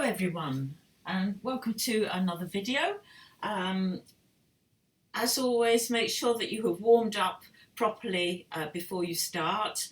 everyone, and welcome to another video. As always, make sure that you have warmed up properly before you start.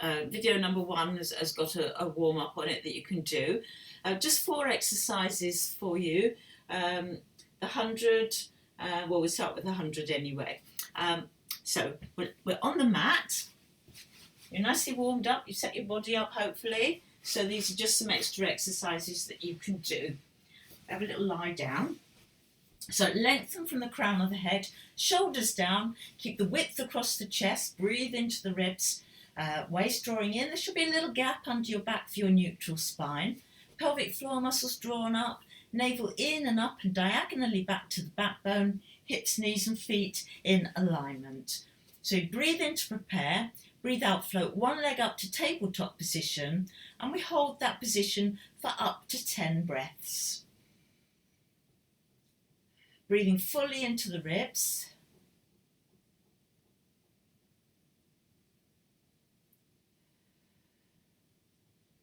Video number one has got a warm-up on it that you can do. Just 4 exercises for you. The 100, well, we'll start with 100 anyway. So we're on the mat. You're nicely warmed up, you set your body up hopefully. So these are just some extra exercises that you can do. Have a little lie down. So lengthen from the crown of the head, shoulders down, keep the width across the chest, breathe into the ribs, waist drawing in. There should be a little gap under your back for your neutral spine. Pelvic floor muscles drawn up, navel in and up and diagonally back to the backbone, hips, knees and feet in alignment. So breathe in to prepare. Breathe out, float one leg up to tabletop position, and we hold that position for up to 10 breaths. Breathing fully into the ribs.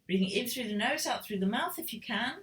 Breathing in through the nose, out through the mouth if you can.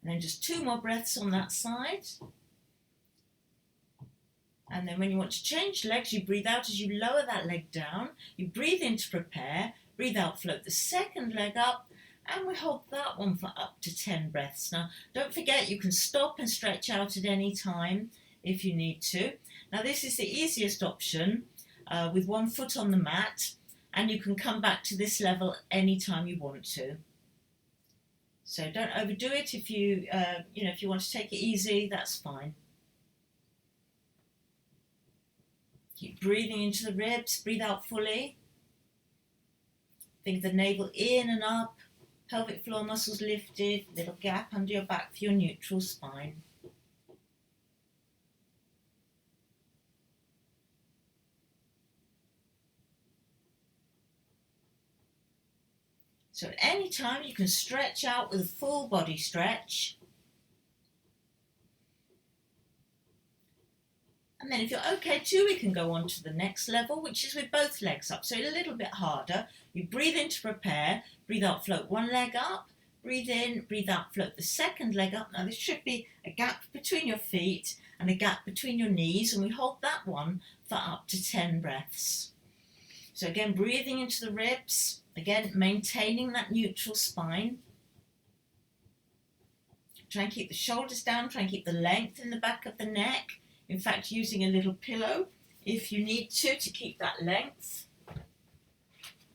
And then just 2 more breaths on that side. And then when you want to change legs, you breathe out as you lower that leg down. You breathe in to prepare. Breathe out, float the second leg up. And we hold that one for up to 10 breaths. Now, don't forget you can stop and stretch out at any time if you need to. Now, this is the easiest option with 1 foot on the mat. And you can come back to this level anytime you want to. So don't overdo it. If you want to take it easy, that's fine. Keep breathing into the ribs. Breathe out fully. Think of the navel in and up. Pelvic floor muscles lifted. Little gap under your back for your neutral spine. So at any time you can stretch out with a full body stretch. And then if you're okay too, we can go on to the next level, which is with both legs up. So a little bit harder. You breathe in to prepare, breathe out, float one leg up, breathe in, breathe out, float the second leg up. Now there should be a gap between your feet and a gap between your knees, and we hold that one for up to 10 breaths. So again, breathing into the ribs. Again, maintaining that neutral spine. Try and keep the shoulders down, try and keep the length in the back of the neck. In fact, using a little pillow if you need to keep that length.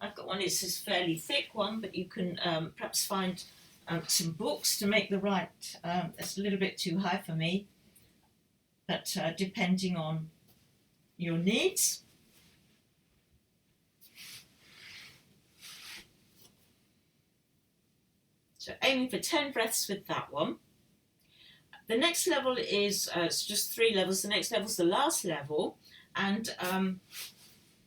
I've got one, it's a fairly thick one, but you can perhaps find some books to make the right, that's a little bit too high for me, but depending on your needs. So aiming for 10 breaths with that one. The next level is, it's just 3 levels. The next level is the last level, and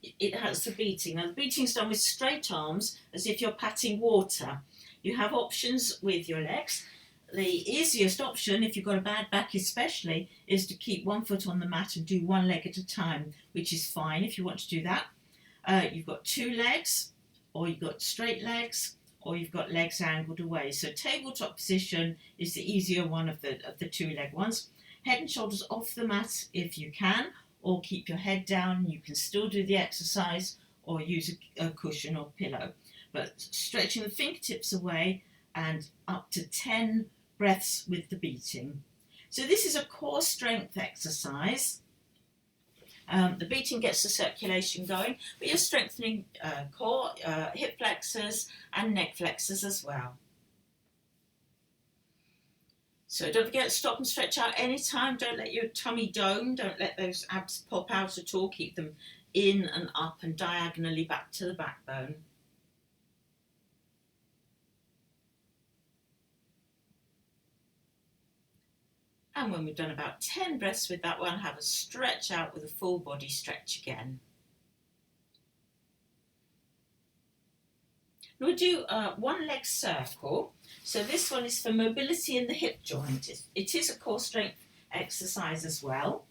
it has the beating. Now the beating is done with straight arms as if you're patting water. You have options with your legs. The easiest option, if you've got a bad back especially, is to keep 1 foot on the mat and do 1 leg at a time, which is fine if you want to do that. You've got 2 legs, or you've got straight legs, or you've got legs angled away. So tabletop position is the easier one of the 2 leg ones. Head and shoulders off the mat if you can, or keep your head down. You can still do the exercise or use a cushion or pillow. But stretching the fingertips away and up to 10 breaths with the beating. So this is a core strength exercise. The beating gets the circulation going, but you're strengthening core, hip flexors and neck flexors as well. So don't forget to stop and stretch out anytime. Don't let your tummy dome. Don't let those abs pop out at all. Keep them in and up and diagonally back to the backbone. And when we've done about 10 breaths with that one, have a stretch out with a full body stretch again. We'll do one leg circle. So this one is for mobility in the hip joint. It is a core strength exercise as well.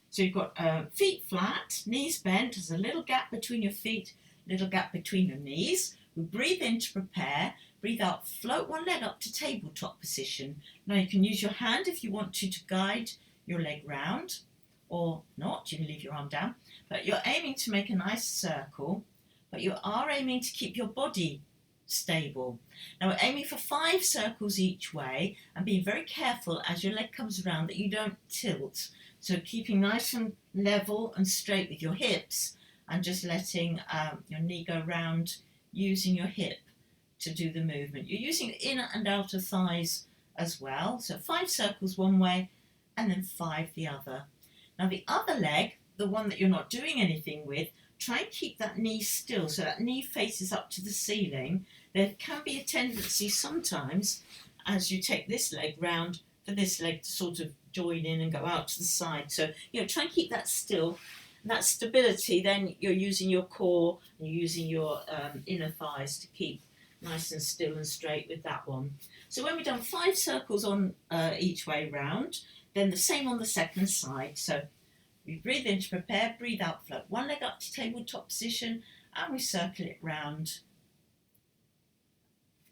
So you've got feet flat, knees bent. There's a little gap between your feet, little gap between your knees. We breathe in to prepare. Breathe out, float one leg up to tabletop position. Now you can use your hand if you want to guide your leg round, or not, you can leave your arm down. But you're aiming to make a nice circle, but you are aiming to keep your body stable. Now we're aiming for 5 circles each way, and being very careful as your leg comes around that you don't tilt. So keeping nice and level and straight with your hips, and just letting your knee go round using your hip to do the movement. You're using inner and outer thighs as well. So 5 circles one way and then 5 the other. Now the other leg, the one that you're not doing anything with, try and keep that knee still so that knee faces up to the ceiling. There can be a tendency sometimes as you take this leg round for this leg to sort of join in and go out to the side. So, try and keep that still. And that stability, then you're using your core and you're using your inner thighs to keep nice and still and straight with that one. So when we've done 5 circles on each way round, then the same on the second side. So we breathe in to prepare, breathe out, float one leg up to tabletop position, and we circle it round.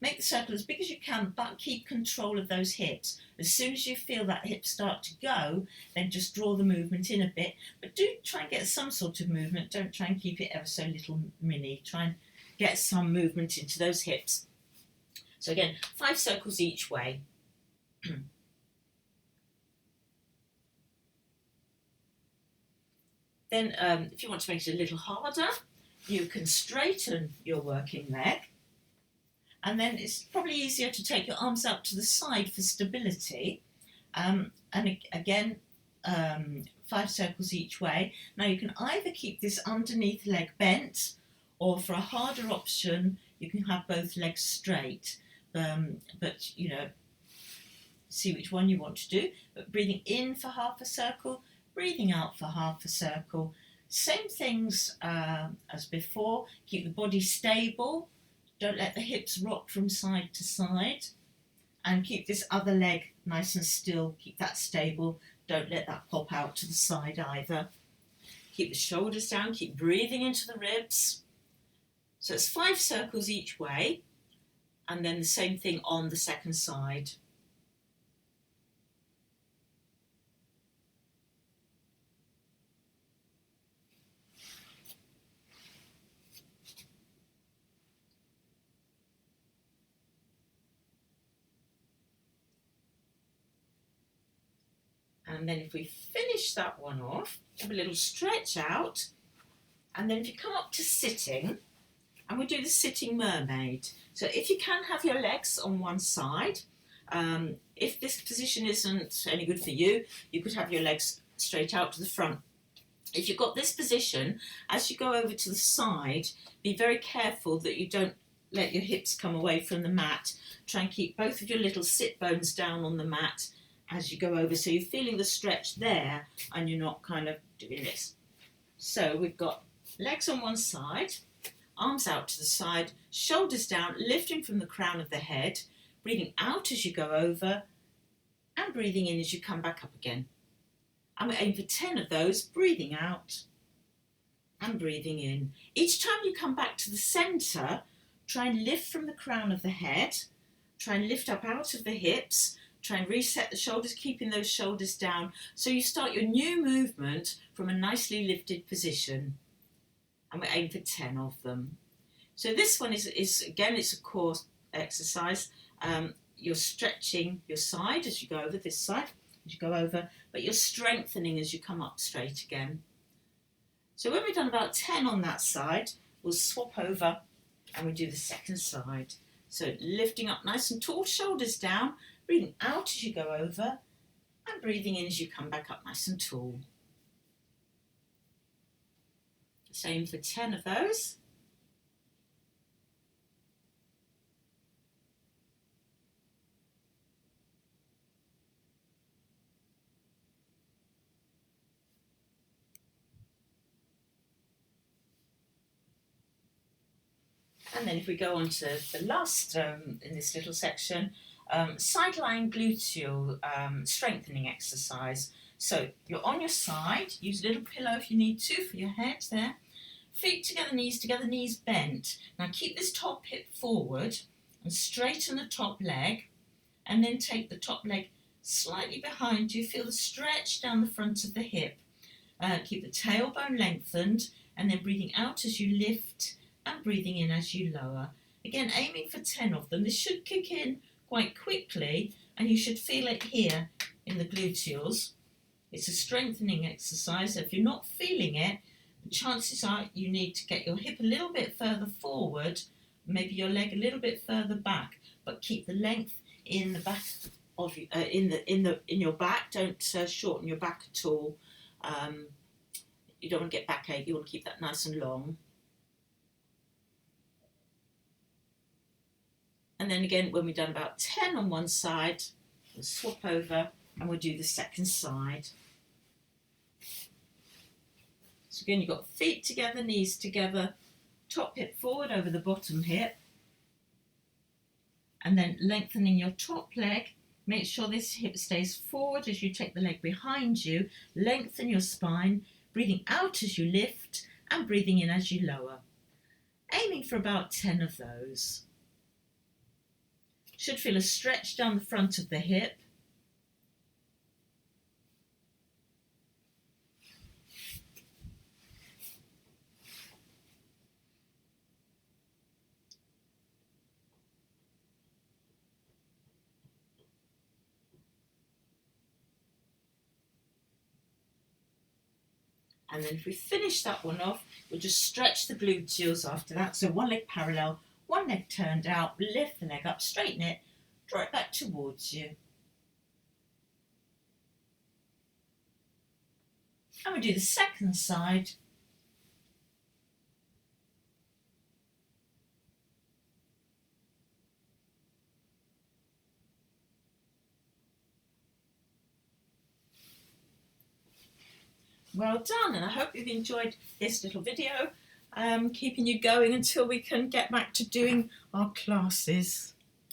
Make the circle as big as you can, but keep control of those hips. As soon as you feel that hip start to go, then just draw the movement in a bit. But do try and get some sort of movement. Don't try and keep it ever so little mini. Try and get some movement into those hips. So again, 5 circles each way. Then if you want to make it a little harder, you can straighten your working leg. And then it's probably easier to take your arms out to the side for stability. And again, 5 circles each way. Now you can either keep this underneath leg bent, or for a harder option, you can have both legs straight. But, see which one you want to do. But breathing in for half a circle, breathing out for half a circle. Same things as before. Keep the body stable. Don't let the hips rock from side to side. And keep this other leg nice and still. Keep that stable. Don't let that pop out to the side either. Keep the shoulders down. Keep breathing into the ribs. So it's 5 circles each way. And then the same thing on the second side. And then if we finish that one off, have a little stretch out. And then if you come up to sitting, and we do the sitting mermaid. So if you can have your legs on one side, if this position isn't any good for you, you could have your legs straight out to the front. If you've got this position, as you go over to the side, be very careful that you don't let your hips come away from the mat. Try and keep both of your little sit bones down on the mat as you go over, so you're feeling the stretch there and you're not kind of doing this. So we've got legs on one side, arms out to the side, shoulders down, lifting from the crown of the head, breathing out as you go over and breathing in as you come back up again. And we aim for 10 of those, breathing out and breathing in. Each time you come back to the centre, try and lift from the crown of the head, try and lift up out of the hips, try and reset the shoulders, keeping those shoulders down. So you start your new movement from a nicely lifted position. And we aim for 10 of them. So this one is again, it's a core exercise. You're stretching your side as you go over, this side, as you go over, but you're strengthening as you come up straight again. So when we've done about 10 on that side, we'll swap over and we do the second side. So lifting up nice and tall, shoulders down, breathing out as you go over, and breathing in as you come back up nice and tall. Same for 10 of those. And then if we go on to the last in this little section, side lying gluteal strengthening exercise. So you're on your side, use a little pillow if you need to for your head there. Feet together, knees bent. Now keep this top hip forward and straighten the top leg, and then take the top leg slightly behind you. Feel the stretch down the front of the hip. Keep the tailbone lengthened, and then breathing out as you lift and breathing in as you lower. Again, aiming for 10 of them. This should kick in quite quickly, and you should feel it here in the gluteals. It's a strengthening exercise. So if you're not feeling it, the chances are you need to get your hip a little bit further forward, maybe your leg a little bit further back, but keep the length in the back of in your back. Don't shorten your back at all. You don't want to get backache. You want to keep that nice and long. And then again, when we've done about 10 on one side, we'll swap over and we'll do the second side. So again, you've got feet together, knees together, top hip forward over the bottom hip. And then lengthening your top leg. Make sure this hip stays forward as you take the leg behind you. Lengthen your spine, breathing out as you lift and breathing in as you lower. Aiming for about 10 of those. Should feel a stretch down the front of the hip. And then if we finish that one off, we'll just stretch the gluteals after that. So one leg parallel, one leg turned out, lift the leg up, straighten it, draw it back towards you. And we do the second side. Well done, and I hope you've enjoyed this little video, keeping you going until we can get back to doing our classes.